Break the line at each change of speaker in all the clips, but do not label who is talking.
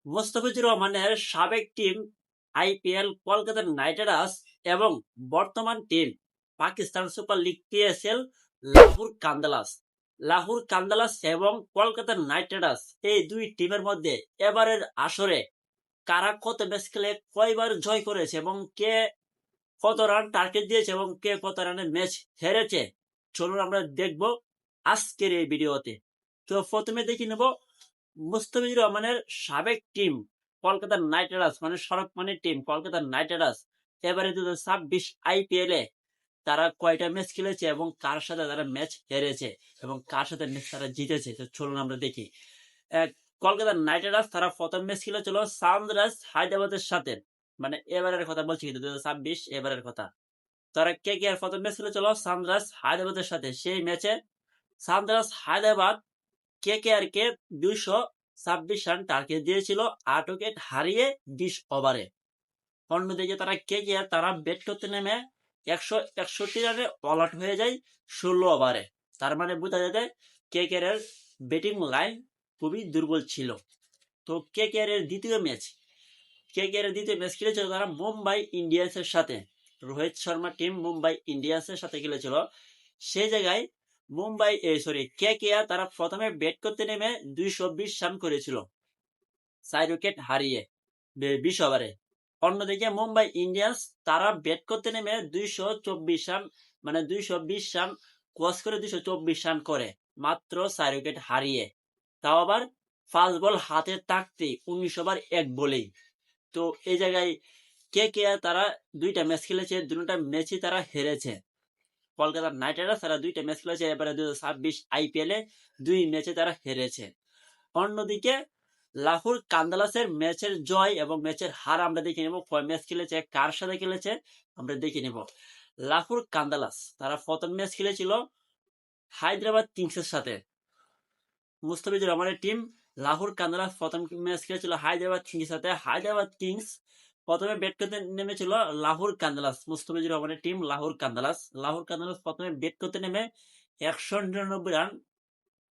মোস্তাফিজুর রহমানের সাবেক team IPL Kolkata knight riders এবং বর্তমান team Pakistan super league PSL Lahore Qalandars এবং কলকাতা নাইট রাইডার্স এই দুই টিমের মধ্যে এবারের আসরে কারা কত ম্যাচ খেলে কয়বার জয় করেছে এবং কে কত রান টার্গেট দিয়েছে এবং কে কত রানে ম্যাচ হেরেছে, চলুন আমরা দেখব আজকের এই ভিডিওতে। তো প্রথমে দেখে নেব মুস্তাফিজুর রহমানের সাবেক টিম কলকাতা নাইট রাইডার্স মানে সড়কমানের টিম কলকাতা নাইট রাইডার্স এবারে 2026 আইপিএল এ তারা কয়টা ম্যাচ খেলেছে এবং কার সাথে তারা ম্যাচ হেরেছে এবং কার সাথে ম্যাচ তারা জিতেছে। তো চলুন আমরা দেখি। কলকাতা নাইট রাইডার্স তারা প্রথম ম্যাচ খেলেছিল সানরাইজ হায়দ্রাবাদের সাথে, মানে এবারের কথা বলছি কিন্তু 2026 এবারের কথা। তারা কে কে আর প্রথম ম্যাচ খেলেছিল সানরাইজ হায়দ্রাবাদের সাথে। সেই ম্যাচে সানরাইজ হায়দ্রাবাদ কে কে আর কে 226 রান টার্গেট দিয়েছিল 8 উইকেট হারিয়ে 20 ওভারে। অন্যদিকে তারা কে কে আর তারা ব্যাট করতে নেমে 161 রানে অল আউট হয়ে যায় 16 ওভারে। তার মানে বোঝা যায় কে কে এর ব্যাটিং লাইন খুবই দুর্বল ছিল। তো কে কে এর দ্বিতীয় ম্যাচ খেলেছিল তারা মুম্বাই ইন্ডিয়ান্সের সাথে। রোহিত শর্মা টিম মুম্বাই ইন্ডিয়ান্সের সাথে খেলেছিল। সেই জায়গায় কে কে আর তারা প্রথমে ব্যাট করতে নেমে 220 রান করেছিল 4 উইকেট হারিয়ে 20 ওভারে। অন্যদিকে মুম্বাই ইন্ডিয়ান্স তারা ব্যাট করতে নেমে 224 রান মানে 220 রান ক্রস করে 224 রান করে মাত্র 4 উইকেট হারিয়ে, তাও আবার 5 বল হাতে থাকতে 19 ওভার 1 বলেই। তো এই জায়গায় কে কে তারা দুইটা ম্যাচ খেলেছে, দুটা ম্যাচই তারা হেরেছে। কলকাতা নাইট রাইডার্স তারা দুইটা ম্যাচ খেলেছে এবারে 2026 আইপিএল এ 2 ম্যাচে তারা হেরেছে। অন্যদিকে লাহোর কান্দালাসের ম্যাচের জয় এবং ম্যাচের হার আমরা দেখে নেব। কয় ম্যাচ খেলেছে, কার সাথে খেলেছে আমরা দেখে নেব। লাহোর কান্দালাস তারা প্রথম ম্যাচ খেলেছিল হায়দ্রাবাদ কিংসের সাথে। মুস্তাফিজুর রহমানের টিম লাহোর কান্দালাস প্রথম ম্যাচ খেলেছিল হায়দ্রাবাদ কিংসের সাথে। হায়দ্রাবাদ কিংস প্রথমে ব্যাট করতে নেমেছিল লাহোর কান্দালাস। মুস্তাফিজুর রহমানের টিম লাহোর কান্দালাস প্রথমে ব্যাট করতে নেমে 199 রান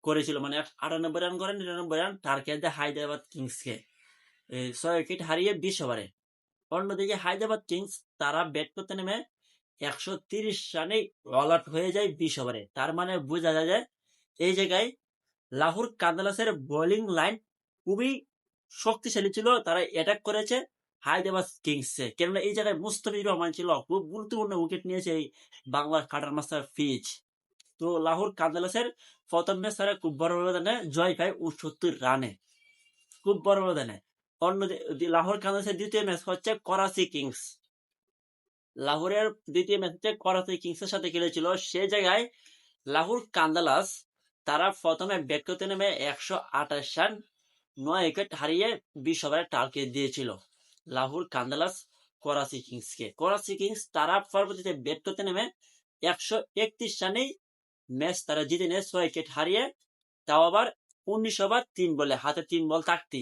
করেছিল, মানে 98 রান করে 99 রান টার্গেট দেয় হায়দ্রাবাদ কিংসকে 6 উইকেট হারিয়ে 20 ওভারে। অন্যদিকে হায়দ্রাবাদ কিংস তারা ব্যাট করতে নেমে 130 রানে অল আউট হয়ে যায় 20 ওভারে। তার মানে বোঝা যায় এই জায়গায় লাহোর কান্দালাসের বোলিং লাইন খুবই শক্তিশালী ছিল। তারা অ্যাটাক করেছে হায়দ্রাবাদ কিংসে, কেননা এই জায়গায় মুস্তাফিজুর রহমান ছিল খুব গুরুত্বপূর্ণ উইকেট নিয়েছে এই বাংলার কাটার মাস্টার ফিজ। তো লাহোর কান্দালাসের প্রথম ম্যাচ তারা খুব বড় ব্যবধানে জয় পায় 69 রানে, খুব বড় ব্যবধানে। অন্য লাহোর কান্দালাসের দ্বিতীয় ম্যাচ হচ্ছে করাচি কিংস। লাহোরের দ্বিতীয় ম্যাচ হচ্ছে করাচি কিংসের সাথে খেলেছিল। সে জায়গায় লাহোর কান্দালাস তারা প্রথমে ব্যাট করতে নেমে 128 রান 9 উইকেট হারিয়ে 20 ওভারে টার্গেট দিয়েছিল লাহোর কান্দালাস করাচি কিংস তারা পরবর্তীতে ব্যাট করতে নেমে 131 রানেই ম্যাচ তারা জিতে নেয় 6 উইকেট হারিয়ে, তাও আবার 19 ওভার 3 বলে হাতে 3 বল থাকতে।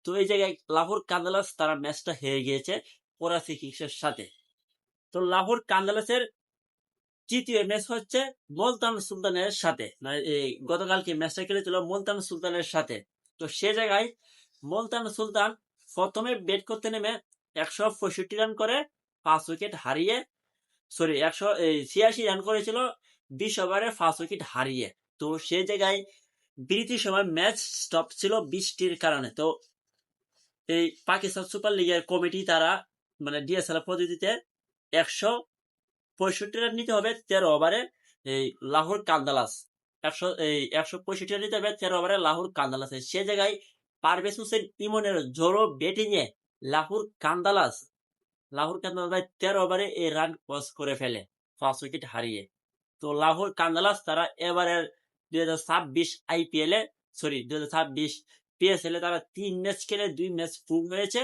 তো এই জায়গায় লাহোর কান্দালাস তারা ম্যাচটা হেরে গিয়েছে করাচি কিংসের সাথে। তো লাহোর কান্দালাসের তৃতীয় ম্যাচ হচ্ছে মুলতান সুলতানের সাথে, মানে গতকালকে ম্যাচটা খেলেছিল মুলতান সুলতানের সাথে। তো সে জায়গায় মুলতান সুলতান প্রথমে ব্যাট করতে নেমে 165 রান করে 5 উইকেট হারিয়ে 186 রান করেছিল 20 ওভারে 5 উইকেট হারিয়ে। তো সে জায়গায় বিরতির সময় ম্যাচ স্টপ ছিল বৃষ্টির কারণে। তো এই পাকিস্তান সুপার লিগের কমিটি তারা মানে ডিএসএল পদ্ধতিতে 165 রান নিতে হবে 13 ওভারে এই লাহোর কান্দালাস 165 রান নিতে হবে 13 ওভারে লাহোর কান্দালাসে। সে জায়গায় পারভেজ হোসেন ইমনের জোরো ব্যাটিং এ লাহোর কান্দালাস 13 ওভারে এই রান ক্রস করে ফেলে 5 উইকেট হারিয়ে। তো লাহোর কান্দালাস তারা এবারের 2026 আইপিএল এ 2026 পিএসএল এ তারা 3 ম্যাচ খেলে 2 ম্যাচ ফুল হয়েছে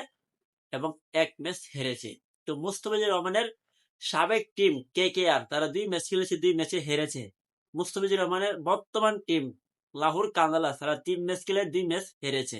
এবং 1 ম্যাচ হেরেছে। তো মুস্তাফিজুর রহমানের সাবেক টিম কে কে আর তারা 2 ম্যাচ খেলেছে 2 ম্যাচে হেরেছে। মুস্তাফিজুর রহমানের বর্তমান টিম লাহোর কান্দালাস তারা 3 ম্যাচ খেলে 2 ম্যাচ হেরেছে।